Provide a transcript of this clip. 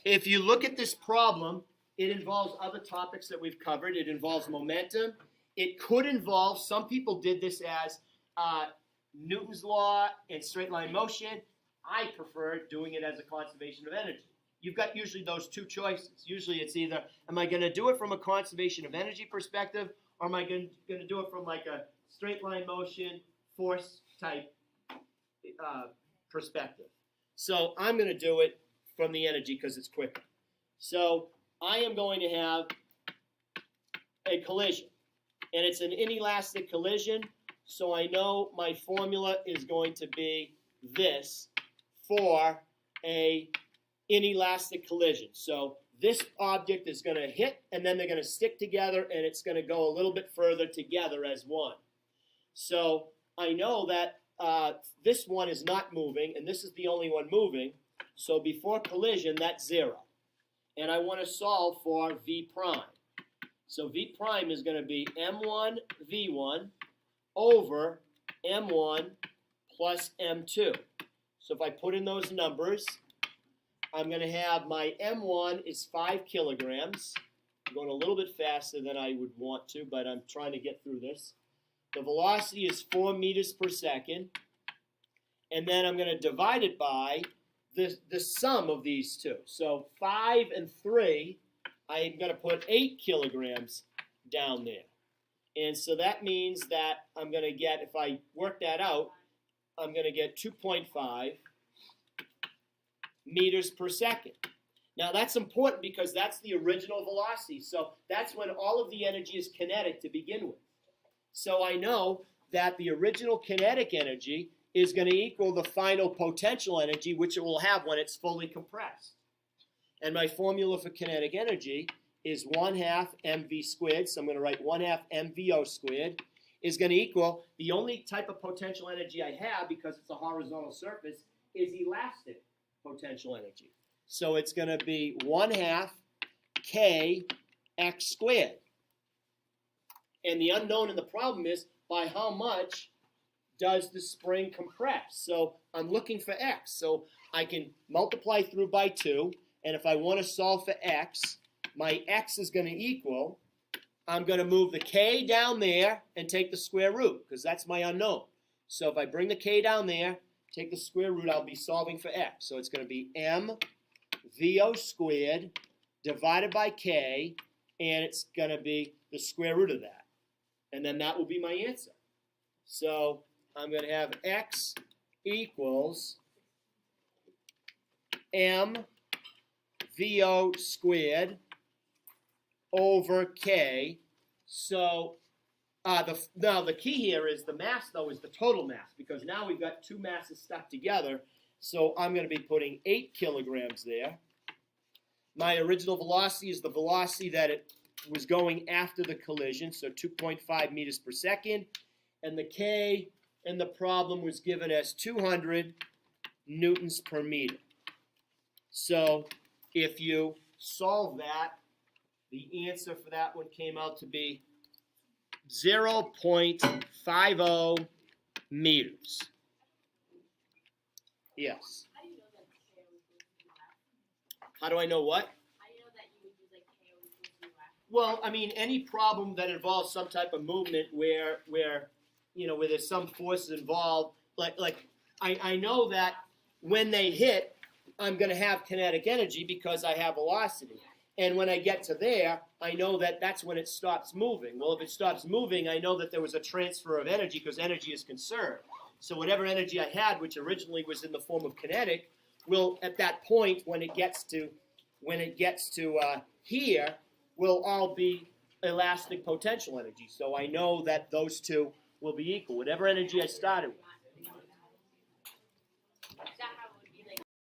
If you look at this problem, it involves other topics that we've covered. It involves momentum. It could involve, some people did this as Newton's law and straight line motion. I prefer doing it as a conservation of energy. You've got usually those two choices. Usually it's either, am I going to do it from a conservation of energy perspective, or am I going to do it from like a straight line motion, force type perspective? So I'm going to do it from the energy because it's quicker. So I am going to have a collision, and it's an inelastic collision, so I know my formula is going to be this for a inelastic collision. So this object is going to hit, and then they're going to stick together, and it's going to go a little bit further together as one. So I know that this one is not moving, and this is the only one moving. So before collision, that's 0. And I want to solve for V prime. So V prime is going to be M1 V1 over M1 plus M2. So if I put in those numbers, I'm going to have my M1 is 5 kilograms. I'm going a little bit faster than I would want to, but I'm trying to get through this. The velocity is 4 meters per second. And then I'm going to divide it by the sum of these two. So 5 and 3, I'm going to put 8 kilograms down there. And so that means that I'm going to get, if I work that out, I'm going to get 2.5 meters per second. Now that's important because that's the original velocity. So that's when all of the energy is kinetic to begin with. So I know that the original kinetic energy is going to equal the final potential energy, which it will have when it's fully compressed. And my formula for kinetic energy is 1/2 mv squared, so I'm going to write 1/2 mvo squared, is going to equal, the only type of potential energy I have, because it's a horizontal surface, is elastic potential energy. So it's going to be 1/2 kx squared. And the unknown in the problem is, by how much does the spring compress? So I'm looking for x. So I can multiply through by 2, and if I want to solve for x, my x is going to equal, I'm going to move the k down there and take the square root, because that's my unknown. So if I bring the k down there, take the square root, I'll be solving for x. So it's going to be mvo squared divided by k, and it's going to be the square root of that. And then that will be my answer. So I'm going to have x equals mvo squared over k. So now the key here is the mass, though, is the total mass, because now we've got two masses stuck together. So I'm going to be putting 8 kilograms there. My original velocity is the velocity that it was going after the collision, so 2.5 meters per second. And the k in the problem was given as 200 newtons per meter. So if you solve that, the answer for that one came out to be 0.50 meters. Yes. How do I know what? Well, I mean, any problem that involves some type of movement where there's some forces involved, like I know that when they hit, I'm going to have kinetic energy because I have velocity. And when I get to there, I know that that's when it stops moving. Well, if it stops moving, I know that there was a transfer of energy because energy is conserved. So whatever energy I had, which originally was in the form of kinetic, will at that point, when it gets to here, will all be elastic potential energy. So I know that those two will be equal, whatever energy I started with.